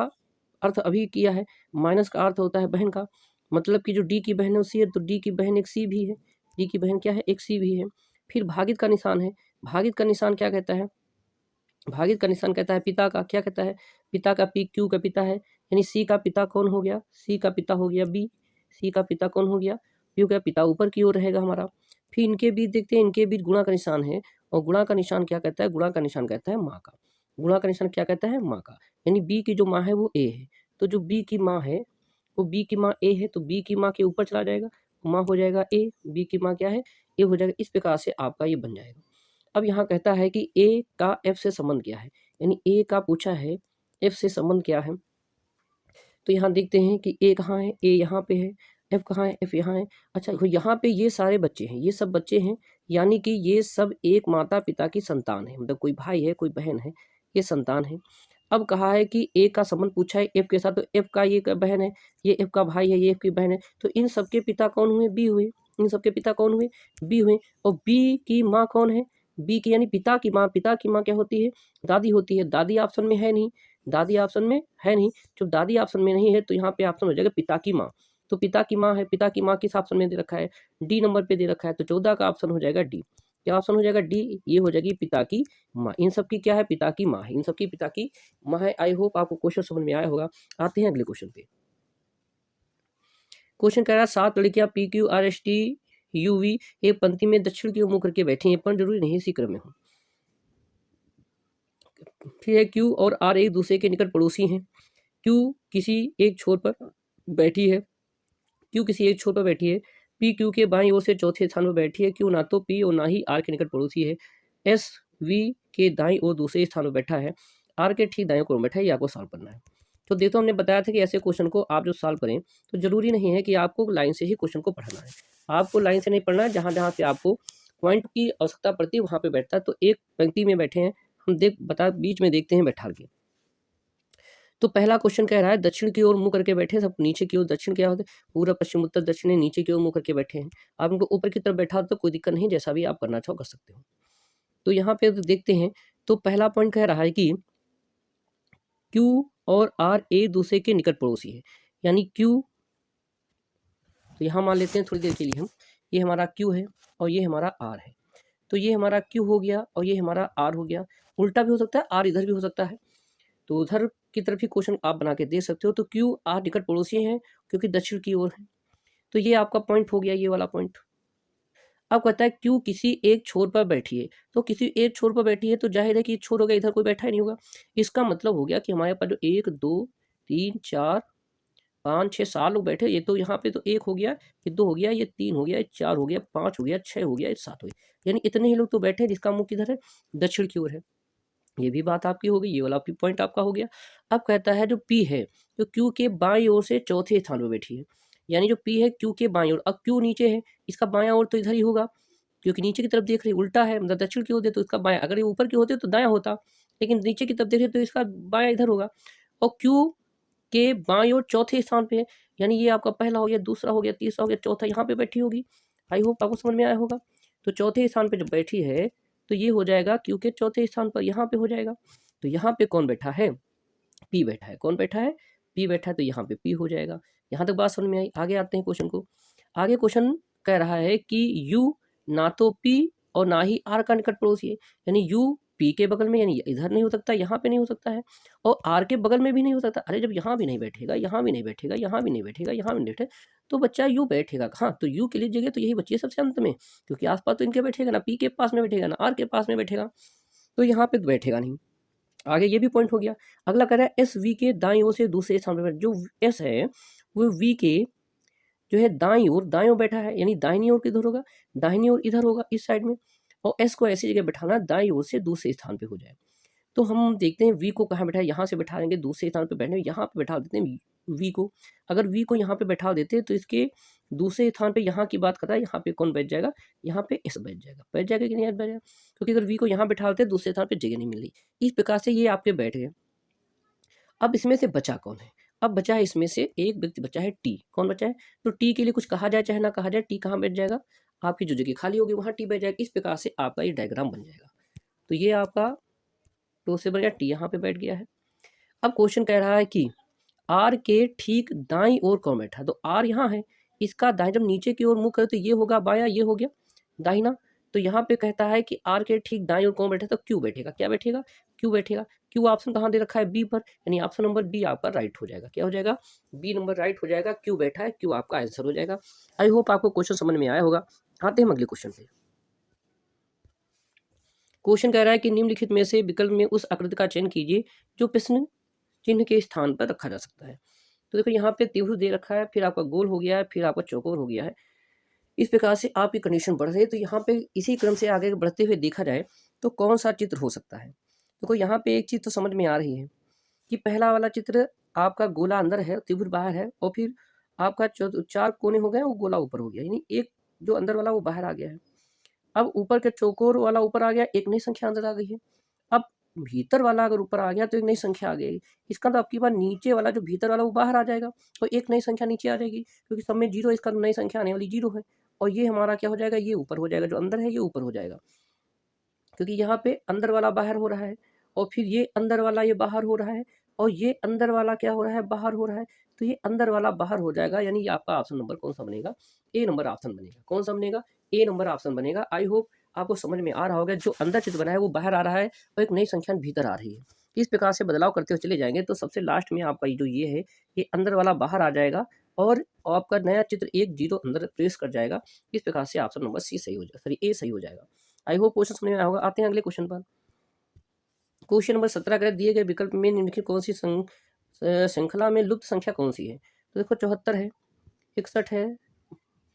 अर्थ अभी किया है, माइनस का अर्थ होता है बहन का, मतलब कि जो डी की बहन है वो सी है, तो डी की बहन एक सी भी है, डी की बहन क्या है, एक सी भी है। फिर भागित का निशान है, भागित का निशान क्या कहता है, भागित का निशान कहता है पिता का, क्या कहता है, पिता का, पी क्यू का पिता है, यानी सी का पिता कौन हो गया, सी का पिता हो गया बी, सी का पिता कौन हो गया बी हो गया, पिता ऊपर की ओर रहेगा हमारा। फिर इनके बीच देखते हैं, इनके बीच गुणा का निशान है, और गुणा का निशान क्या कहता है, गुणा का निशान कहता है माँ का, गुणा का निशान क्या कहता है माँ का, यानी बी की जो माँ है वो ए है, तो जो बी की माँ है वो बी की माँ ए है, तो बी की माँ के ऊपर चला जाएगा, माँ हो जाएगा ए, बी की माँ क्या है ए हो जाएगा। इस प्रकार से आपका ये बन जाएगा। अब यहाँ कहता है कि ए का एफ से संबंध क्या है, यानी ए का पूछा है एफ से संबंध क्या है। तो यहाँ देखते हैं कि ए कहाँ है, ए यहाँ पे है, एफ कहाँ है, एफ यहाँ है। अच्छा यहाँ पे ये सारे बच्चे हैं, ये सब बच्चे हैं, यानी कि ये सब एक माता पिता की संतान है, मतलब कोई भाई है कोई बहन है, ये संतान है। अब कहा है कि ए का संबंध पूछा है एफ के साथ, तो एफ का ये बहन है, ये एफ का भाई है, ये एफ की बहन है, तो इन सबके पिता कौन हुए, बी हुए, इन सबके पिता कौन हुए, बी हुए। और बी की माँ कौन है, बी की यानी पिता की माँ, पिता की माँ क्या होती है, दादी होती है। दादी ऑप्शन में है नहीं, दादी ऑप्शन में है नहीं, जब दादी ऑप्शन में नहीं है तो यहाँ पे ऑप्शन हो जाएगा पिता की माँ। तो पिता की माँ है, पिता की माँ किस ऑप्शन में दे रखा है, डी नंबर पे दे रखा है, तो 14 का ऑप्शन हो जाएगा डी। क्या ऑप्शन हो जाएगा, डी, ये हो जाएगी पिता की माँ। इन सब की क्या है, पिता की माँ है, इन सब की पिता की माँ है। आई होप आपको क्वेश्चन समझ में आया होगा। आते हैं अगले क्वेश्चन पे। क्वेश्चन कह रहा है 7 लड़कियां P Q R S T U V एक पंक्ति में दक्षिण की ओर मुंह करके बैठी हैं, पर जरूरी नहीं इसी क्रम में हो। फिर है क्यू और आर एक दूसरे के निकट पड़ोसी हैं। क्यू किसी एक छोर पर बैठी है, क्यू किसी एक छोर पर बैठी है, पी क्यू के बाईं ओर से चौथे स्थान पर बैठी है। क्यू ना तो पी और ना ही आर के निकट पड़ोसी है। एस वी के दाईं ओर दूसरे स्थान पर बैठा है, आर के ठीक दाईं ओर बैठा है। ये आपको सॉल्व करना है। तो देखो हमने बताया था कि ऐसे क्वेश्चन को आप जो सॉल्व करें तो जरूरी नहीं है कि आपको लाइन से ही क्वेश्चन को पढ़ना है, आपको लाइन से नहीं पढ़ना है, जहाँ जहाँ से आपको पॉइंट की आवश्यकता पड़ती है वहाँ पे बैठता है। तो एक पंक्ति में बैठे हैं हम, बीच में देखते हैं बैठा के। तो पहला क्वेश्चन कह रहा है दक्षिण की ओर मुंह करके बैठे, सब नीचे की ओर, दक्षिण क्या होता है, पूर्व पश्चिम उत्तर दक्षिण, नीचे की ओर मुंह करके बैठे हैं। आप इनको ऊपर की तरफ बैठा तो कोई दिक्कत नहीं, जैसा भी आप करना चाहो कर सकते हो। तो यहाँ पे देखते हैं, तो पहला पॉइंट कह रहा है कि क्यू और आर एक दूसरे के निकट पड़ोसी है, यानी क्यू, तो यहाँ मान लेते हैं थोड़ी देर के लिए हम, ये हमारा क्यू है और ये हमारा आर है। तो ये हमारा क्यू हो गया और ये हमारा आर हो गया। उल्टा भी हो सकता है, आर इधर भी हो सकता है, तो उधर की तरफ ही क्वेश्चन आप बना के दे सकते हो। तो क्यू आर निकट पड़ोसी हैं क्योंकि दक्षिण की ओर है, तो ये आपका पॉइंट हो गया, ये वाला पॉइंट। अब कहता है क्यू किसी एक छोर पर बैठी है, तो किसी एक छोर पर बैठी है तो जाहिर है कि छोर हो गया, इधर कोई बैठा ही नहीं होगा। इसका मतलब हो गया कि हमारे पास जो 1 2 3 4 5 6 7 लोग बैठे, ये तो यहाँ पे तो 1 हो गया, ये 2 हो गया, ये 3 हो गया, ये 4 हो गया, 5 हो गया, 6 हो गया, ये 7 हो गया, यानी इतने ही लोग तो बैठे हैं जिसका मुख किधर है, दक्षिण की ओर है। ये भी बात आपकी हो गई, ये वाला पॉइंट आपका हो गया। अब कहता है जो पी है तो क्यू के बाईं ओर से चौथे स्थान पर बैठी है, यानी जो पी है क्यू के बाईं ओर, अब क्यू नीचे है, इसका बायां ओर तो इधर ही होगा, क्योंकि नीचे की तरफ देख रही, उल्टा है, मतलब दक्षिण की होते तो इसका बायां, अगर ये ऊपर के होते तो दायां होता, लेकिन नीचे की तरफ देख रहे तो इसका बायां इधर होगा। और क्यू के बाईं ओर चौथे स्थान पे है, यानी ये आपका पहला हो गया, दूसरा हो गया, तीसरा हो गया, चौथा यहाँ पे बैठी होगी। आई होप आपको समझ में आया होगा। तो चौथे स्थान पे जब बैठी है तो ये हो जाएगा क्यू के चौथे स्थान पर, यहाँ पे हो जाएगा। तो यहाँ पे कौन बैठा है, पी बैठा है। कौन बैठा है, पी बैठा है, तो यहाँ पे पी हो जाएगा। यहाँ तक बात समझ में आई। आगे आते हैं क्वेश्चन को। आगे क्वेश्चन कह रहा है कि यू ना तो पी और ना ही आर का निकट पड़ोसी है, यानी यू पी के बगल में, यानी इधर नहीं हो सकता, यहाँ पे नहीं हो सकता है, और आर के बगल में भी नहीं हो सकता। अरे जब यहाँ भी नहीं बैठेगा, यहाँ भी नहीं बैठेगा, यहाँ भी नहीं बैठेगा, यहाँ भी नहीं बैठे, तो बच्चा यू बैठेगा कहाँ, तो यू के लिए जगह तो यही बची है सबसे अंत में, क्योंकि आसपास तो इनके बैठेगा ना, पी के पास में बैठेगा ना आर के पास में बैठेगा, तो यहाँ पे बैठेगा नहीं। आगे ये भी पॉइंट हो गया। अगला कह रहा है एस वी के दाईं ओर से दूसरे स्थान पर, जो एस है वो वी के जो है दाईं ओर बैठा है, यानी दाहिनी ओर किधर होगा, दाहिनी ओर इधर होगा इस साइड में, और एस को ऐसी जगह बैठाना दाईं ओर से दूसरे स्थान पे हो जाए। तो हम देखते हैं वी को कहाँ बैठाए, यहाँ से बैठा देंगे दूसरे स्थान पे, बैठने यहाँ पे बैठा देते हैं वी को। अगर वी को यहाँ पे बैठा देते तो इसके दूसरे स्थान पे, यहाँ की बात कर रहा है, यहाँ पे कौन बैठ जाएगा, यहाँ पे एस बैठ जाएगा कि नहीं बैठ जाएगा, क्योंकि अगर वी को यहाँ बैठा देते दूसरे स्थान पे जगह नहीं मिल रही। इस प्रकार से ये आपके बैठ गए। अब इसमें से बचा कौन है, अब बचा है इसमें से एक व्यक्ति बचा है टी। कौन बचा है, तो टी के लिए कुछ कहा जाए चाहे ना कहा जाए, टी कहाँ बैठ जाएगा, आपकी जो जगह खाली होगी वहाँ टी बैठ जाएगा। इस प्रकार से आपका ये डायग्राम बन जाएगा। तो ये आपका टू से बन गया, टी यहाँ पे बैठ गया है। अब क्वेश्चन कह रहा है कि आर के ठीक दाईं ओर कौन बैठा, तो आर यहाँ है, इसका दाएं, जब नीचे की ओर मुंह करे तो ये होगा बाया, ये हो गया दाहिना। तो यहाँ पे कहता है कि आर के ठीक दाईं ओर कौन बैठा, तो क्यू बैठेगा, क्या बैठेगा, क्यू बैठेगा। क्यू ऑप्शन कहाँ दे रखा है? बी पर, यानी ऑप्शन नंबर बी आपका राइट हो जाएगा। क्या हो जाएगा? बी नंबर राइट हो जाएगा। क्यू बैठा है, क्यू आपका आंसर हो जाएगा। आई होप आपको क्वेश्चन समझ में आया होगा। आते हैं अगले क्वेश्चन पे। क्वेश्चन कह रहा है कि निम्नलिखित में से विकल्प में उस आकृति का चयन कीजिए जो प्रश्न चिन्ह के स्थान पर रखा जा सकता है। तो देखो यहाँ पे त्रिभुज दे रखा है, फिर आपका गोल हो गया है, फिर आपका चौकोर हो गया है। इस प्रकार से आपकी कंडीशन बढ़ रही है। तो यहाँ पे इसी क्रम से आगे बढ़ते हुए देखा जाए तो कौन सा चित्र हो सकता है। देखो यहाँ पे एक चीज तो समझ में आ रही है कि पहला वाला चित्र आपका गोला अंदर है, त्रिभुज बाहर है, और फिर आपका चार कोने हो गए, वो गोला ऊपर हो गया, यानी एक जो अंदर वाला वो बाहर आ गया है। अब ऊपर के चौकोर वाला ऊपर आ गया, एक नई संख्या अंदर आ गई है। अब भीतर वाला अगर ऊपर आ गया तो एक नई संख्या आ गई। इसका तो आपकी बात नीचे वाला जो भीतर वाला वो बाहर आ जाएगा, तो एक नई संख्या नीचे आ जाएगी, क्योंकि सब में जीरो, इसका नई संख्या आने वाली जीरो है। और ये हमारा क्या हो जाएगा? ये ऊपर हो जाएगा, जो अंदर है ये ऊपर हो जाएगा, क्योंकि यहाँ पे अंदर वाला बाहर हो रहा है, और फिर ये अंदर वाला ये बाहर हो रहा है, और ये अंदर वाला क्या हो रहा है? बाहर हो रहा है। तो ये अंदर वाला बाहर हो जाएगा, यानी ये आपका ऑप्शन नंबर कौन सा बनेगा? ए नंबर ऑप्शन बनेगा। कौन सा बनेगा? ए नंबर ऑप्शन बनेगा। आई होप आपको समझ में आ रहा होगा। जो अंदर चित्र बना है वो बाहर आ रहा है, और एक नई संख्या भीतर आ रही है। इस प्रकार से बदलाव करते हुए चले जाएंगे तो सबसे लास्ट में आपका जो ये है, ये अंदर वाला बाहर आ जाएगा, और आपका नया चित्र एक जीरो अंदर प्लेस कर जाएगा। इस प्रकार से ऑप्शन नंबर सी सही हो जाएगा, सॉरी ए सही हो जाएगा। आई होप क्वेश्चन समझ में आया होगा। आते हैं अगले क्वेश्चन पर। क्वेश्चन नंबर 17 करें, दिए गए विकल्प में निम्नलिखित कौन सी श्रृंखला में लुप्त संख्या कौन सी है? तो देखो 74 है, 61 है,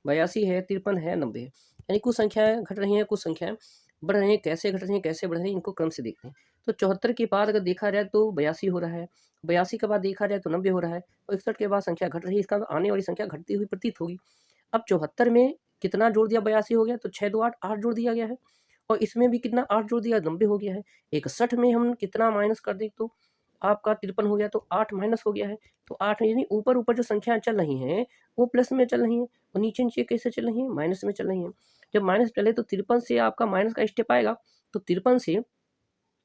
82 है, 53 है, 90 है। यानी कुछ संख्याएं घट रही हैं, कुछ संख्याएं बढ़ रही हैं। कैसे घट रही हैं, कैसे बढ़ रही हैं, इनको क्रम से देखते हैं। तो 74 के बाद अगर देखा जाए तो 82 हो रहा है, 82 के बाद देखा जाए तो 90 हो रहा है, और 61 के बाद संख्या घट रही है। इसका आने वाली संख्या घटती हुई प्रतीत होगी। अब 74 में कितना जोड़ दिया? 82 हो गया, तो 6 2 8, 8 जोड़ दिया गया है। और इसमें भी कितना? 8 जोड़ दिया, 90 हो गया है। 61 में हम कितना माइनस कर दें तो आपका 53 हो गया, तो 8 माइनस हो गया है। तो 8 यानी ऊपर ऊपर जो संख्याएं चल रही हैं वो प्लस में चल रही हैं, और नीचे नीचे कैसे चल रही हैं? माइनस में चल रही हैं। जब माइनस चले तो 53 से आपका माइनस का स्टेप आएगा, तो 53 से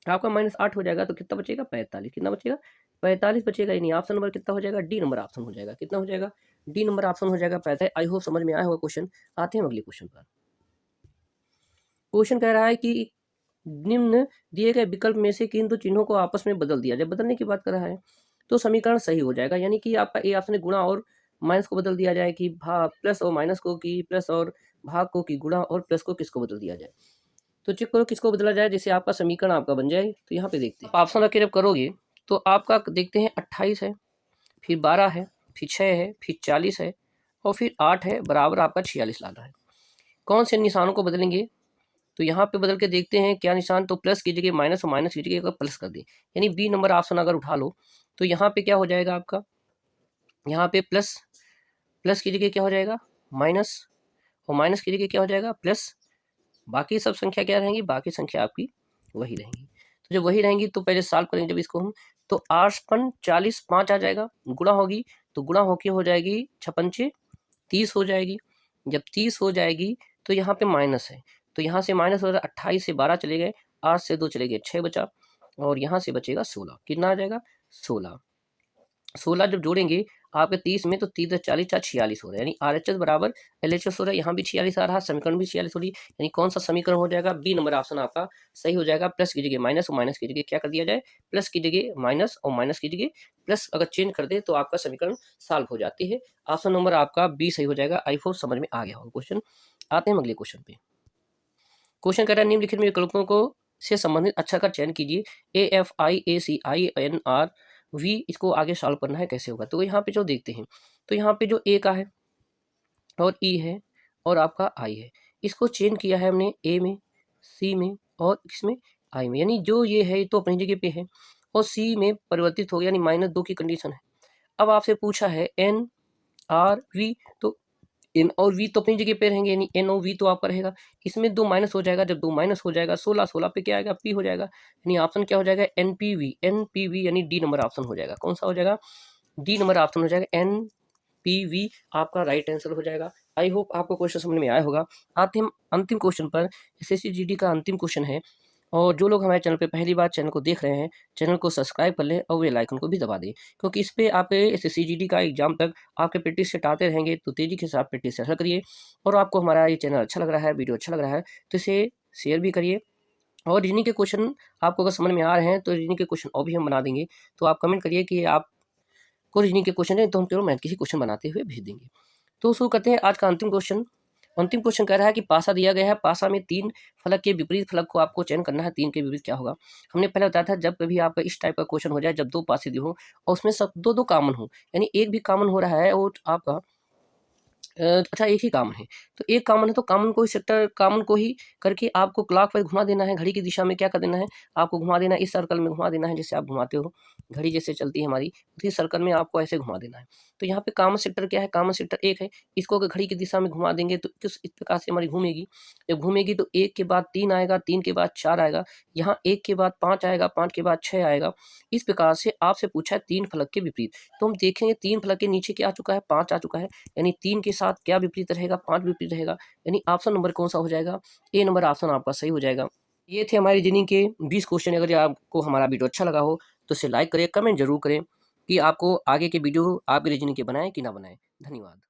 आपका -8 हो जाएगा, तो कितना बचेगा? 45। कितना बचेगा? 45 बचेगा। यानी ऑप्शन नंबर कितना हो जाएगा? डी नंबर ऑप्शन हो जाएगा। कितना हो जाएगा? डी नंबर ऑप्शन हो जाएगा 45। आई होप समझ में आया होगा क्वेश्चन। आते हैं अगले क्वेश्चन पर। क्वेश्चन कह रहा है कि निम्न दिए गए विकल्प में से किन दो चिन्हों को आपस में बदल दिया। जब बदलने की बात कर रहा है तो समीकरण सही हो जाएगा, यानी कि आपका ए ऑप्शन गुणा और माइनस को बदल दिया जाए, कि भाग प्लस और माइनस को, कि प्लस और भाग को, कि गुणा और प्लस को किसको बदल दिया जाए। तो चेक करो किसको बदला जाए, जिससे आपका समीकरण आपका बन जाए। तो यहाँ पे देखते हैं, ऑप्शन रख के जब करोगे तो आपका देखते हैं 28 है, फिर 12 है, फिर 6 है, फिर 40 है, और फिर 8 है, बराबर आपका 46 लाना है। कौन से निशानों को बदलेंगे? तो यहाँ पे बदल के देखते हैं क्या निशान। तो प्लस की जगह माइनस, और माइनस की जगह प्लस कर दें, यानी बी नंबर ऑप्शन अगर उठा लो तो यहाँ पे क्या हो जाएगा आपका? यहाँ पे प्लस, प्लस की जगह क्या हो जाएगा? माइनस, और माइनस की जगह क्या हो जाएगा? प्लस। बाकी सब संख्या क्या रहेंगी? बाकी संख्या आपकी वही रहेंगी। तो जब वही रहेंगी तो पहले सॉल्व करेंगे जब इसको हम, तो 8 40 5 आ जाएगा, गुणा होगी तो गुणा होके हो जाएगी 56 30 हो जाएगी। जब 30 हो जाएगी तो यहाँ पे माइनस है, तो यहाँ से माइनस हो रहा है। 28 से 12 चले गए, 8 से 2 चले गए, 6 बचा, और यहाँ से बचेगा 16। कितना आ जाएगा? 16। 16 जब जोड़ेंगे आपके 30 में, तो 30 40 46 हो रहा है, यानी RHS बराबर LHS हो रहा है। यहाँ भी 46 आ रहा है, समीकरण भी 46 हो रही है, यानी कौन सा समीकरण हो जाएगा? बी नंबर ऑप्शन आपका सही हो जाएगा। प्लस की जगह माइनस, और माइनस की जगह क्या कर दिया जाए? प्लस की जगह माइनस, और माइनस की जगह प्लस अगर चेंज कर दे तो आपका समीकरण सॉल्व हो जाती है। ऑप्शन नंबर आपका बी सही हो जाएगा। आई होप समझ में आ गया होगा क्वेश्चन। आते हैं अगले क्वेश्चन पे। क्वेश्चन कह रहा है निम्नलिखित में विकल्पों को से संबंधित अक्षर का चयन कीजिए। AFIACINR V, इसको आगे सॉल्व करना है, कैसे होगा? तो यहाँ पे जो देखते हैं, तो यहाँ पे जो ए का है, और ई है, और आपका आई है, इसको चेंज किया है हमने ए में, सी में, और इसमें आई में, यानी जो ये है तो अपनी जगह पे है, और सी में परिवर्तित हो गया, यानी -2 की कंडीशन है। अब आपसे पूछा है NRV, तो एन और वी तो अपनी जगह पे रहेंगे, यानी एन और वी तो आपका रहेगा। इसमें 2 माइनस हो जाएगा, जब 2 माइनस हो जाएगा 16, 16 पे क्या आएगा? पी हो जाएगा, यानी ऑप्शन क्या हो जाएगा? NPV। NPV यानी डी नंबर ऑप्शन हो जाएगा। कौन सा हो जाएगा? डी नंबर ऑप्शन हो जाएगा। NPV आपका राइट आंसर हो जाएगा। आई होप आपको क्वेश्चन समझ में आया होगा। आते हम अंतिम क्वेश्चन पर। SSC GD का अंतिम क्वेश्चन है, और जो लोग हमारे चैनल पे पहली बार चैनल को देख रहे हैं, चैनल को सब्सक्राइब कर लें और बेल आइकन को भी दबा दें, क्योंकि इस पे आपके SSC GD का एग्जाम तक आपके प्रैक्टिस सेट आते रहेंगे। तो तेजी के साथ प्रैक्टिस करिए, और आपको हमारा ये चैनल अच्छा लग रहा है, वीडियो अच्छा लग रहा है, तो इसे शेयर भी करिए और रीजनिंग के क्वेश्चन आपको अगर समझ में आ रहे हैं तो रीजनिंग के क्वेश्चन और भी हम बना देंगे। तो आप कमेंट करिए कि आपको रीजनिंग के क्वेश्चन है, तो हम केवल मैथ के ही क्वेश्चन बनाते हुए भेज देंगे। तो शुरू करते हैं आज का अंतिम क्वेश्चन। अंतिम क्वेश्चन कह रहा है कि पासा दिया गया है, पासा में 3 फलक के विपरीत फलक को आपको चयन करना है, 3 के विपरीत क्या होगा? हमने पहले बताया था जब कभी आपका इस टाइप का क्वेश्चन हो जाए, जब 2 पासे दिए हों और उसमें सब 2-2 कॉमन हो, यानी एक भी कॉमन हो रहा है और आपका अच्छा एक ही कॉमन है, तो एक कॉमन है तो कॉमन को ही सेक्टर कॉमन को ही करके आपको क्लॉकवाइज घुमा देना है, घड़ी की दिशा में क्या कर देना है, आपको घुमा देना है, इस सर्कल में घुमा देना है, जैसे आप घुमाते हो, घड़ी जैसे चलती है हमारी, उसी सर्कल में आपको ऐसे घुमा देना है। तो यहाँ पे कॉमन सेक्टर क्या है, कॉमन सेक्टर 1 है, इसको अगर घड़ी की दिशा में घुमा देंगे तो किस इस प्रकार से हमारी घूमेगी, जब घूमेगी तो 1 के बाद 3 आएगा, 3 के बाद 4 आएगा, यहाँ 1 के बाद 5 आएगा, 5 के बाद 6 आएगा। इस प्रकार से आपसे पूछा है 3 फलक के विपरीत, तो हम देखेंगे 3 फलक के नीचे क्या आ चुका है, 5 आ चुका है, यानी 3 के साथ क्या विपरीत रहेगा, 5 विपरीत रहेगा, यानी ऑप्शन नंबर कौन सा हो जाएगा, ए नंबर ऑप्शन आपका सही हो जाएगा। ये थे हमारी रीजनिंग के 20 क्वेश्चन। अगर आपको हमारा वीडियो अच्छा लगा हो तो इसे लाइक करें, कमेंट जरूर करें कि आपको आगे के वीडियो आपके रीजनिंग के बनाएं कि ना बनाएं। धन्यवाद।